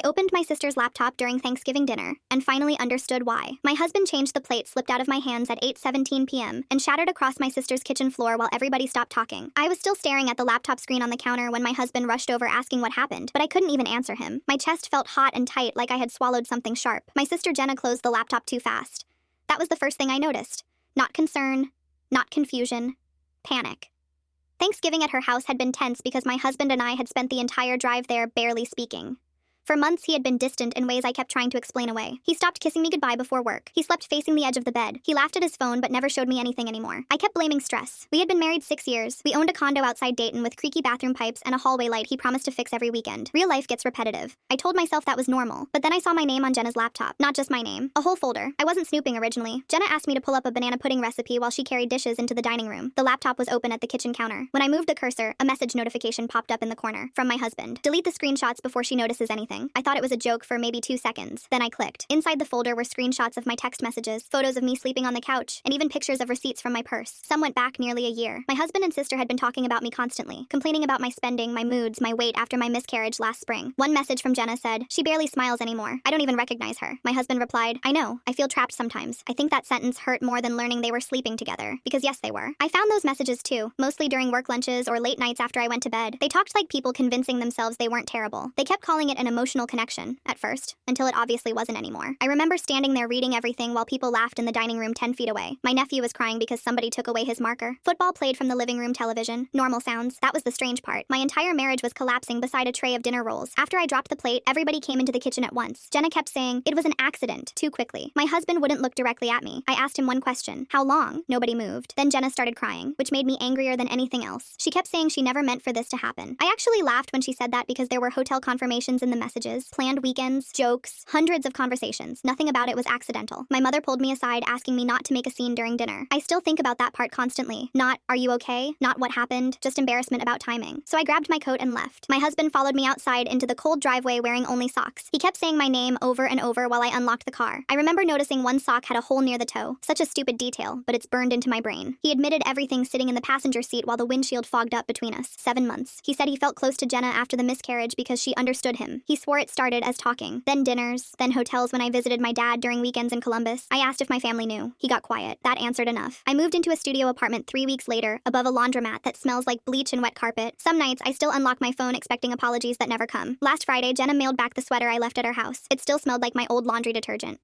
opened my sister's laptop during Thanksgiving dinner and finally understood why. My husband changed the plate slipped out of my hands at 8:17 p.m. and shattered across my sister's kitchen floor while everybody stopped talking. I was still staring at the laptop screen on the counter when my husband rushed over asking what happened, but I couldn't even answer him. My chest felt hot and tight like I had swallowed something sharp. My sister Jenna closed the laptop too fast. That was the first thing I noticed. Not concern, not confusion, panic. Thanksgiving at her house had been tense because my husband and I had spent the entire drive there barely speaking. For months, he had been distant in ways I kept trying to explain away. He stopped kissing me goodbye before work. He slept facing the edge of the bed. He laughed at his phone but never showed me anything anymore. I kept blaming stress. We had been married 6 years. We owned a condo outside Dayton with creaky bathroom pipes and a hallway light he promised to fix every weekend. Real life gets repetitive. I told myself that was normal, but then I saw my name on Jenna's laptop. Not just my name. A whole folder. I wasn't snooping originally. Jenna asked me to pull up a banana pudding recipe while she carried dishes into the dining room. The laptop was open at the kitchen counter. When I moved the cursor, a message notification popped up in the corner. From my husband. Delete the screenshots before she notices anything. I thought it was a joke for maybe 2 seconds. Then I clicked. Inside the folder were screenshots of my text messages, photos of me sleeping on the couch, and even pictures of receipts from my purse. Some went back nearly a year. My husband and sister had been talking about me constantly, complaining about my spending, my moods, my weight after my miscarriage last spring. One message from Jenna said, "She barely smiles anymore. I don't even recognize her." My husband replied, "I know. I feel trapped sometimes." I think that sentence hurt more than learning they were sleeping together. Because yes, they were. I found those messages too, mostly during work lunches or late nights after I went to bed. They talked like people convincing themselves they weren't terrible. They kept calling it an emotional connection, at first, until it obviously wasn't anymore. I remember standing there reading everything while people laughed in the dining room 10 feet away. My nephew was crying because somebody took away his marker. Football played from the living room television. Normal sounds. That was the strange part. My entire marriage was collapsing beside a tray of dinner rolls. After I dropped the plate, everybody came into the kitchen at once. Jenna kept saying, "It was an accident," too quickly. My husband wouldn't look directly at me. I asked him one question. "How long?" Nobody moved. Then Jenna started crying, which made me angrier than anything else. She kept saying she never meant for this to happen. I actually laughed when she said that because there were hotel confirmations in the messages, planned weekends, jokes, hundreds of conversations. Nothing about it was accidental. My mother pulled me aside asking me not to make a scene during dinner. I still think about that part constantly. Not, "Are you okay?" Not, "What happened?" Just embarrassment about timing. So I grabbed my coat and left. My husband followed me outside into the cold driveway wearing only socks. He kept saying my name over and over while I unlocked the car. I remember noticing one sock had a hole near the toe. Such a stupid detail, but it's burned into my brain. He admitted everything sitting in the passenger seat while the windshield fogged up between us. 7 months. He said he felt close to Jenna after the miscarriage because she understood him. He swore it started as talking. Then dinners, then hotels when I visited my dad during weekends in Columbus. I asked if my family knew. He got quiet. That answered enough. I moved into a studio apartment 3 weeks later, above a laundromat that smells like bleach and wet carpet. Some nights, I still unlock my phone expecting apologies that never come. Last Friday, Jenna mailed back the sweater I left at her house. It still smelled like my old laundry detergent.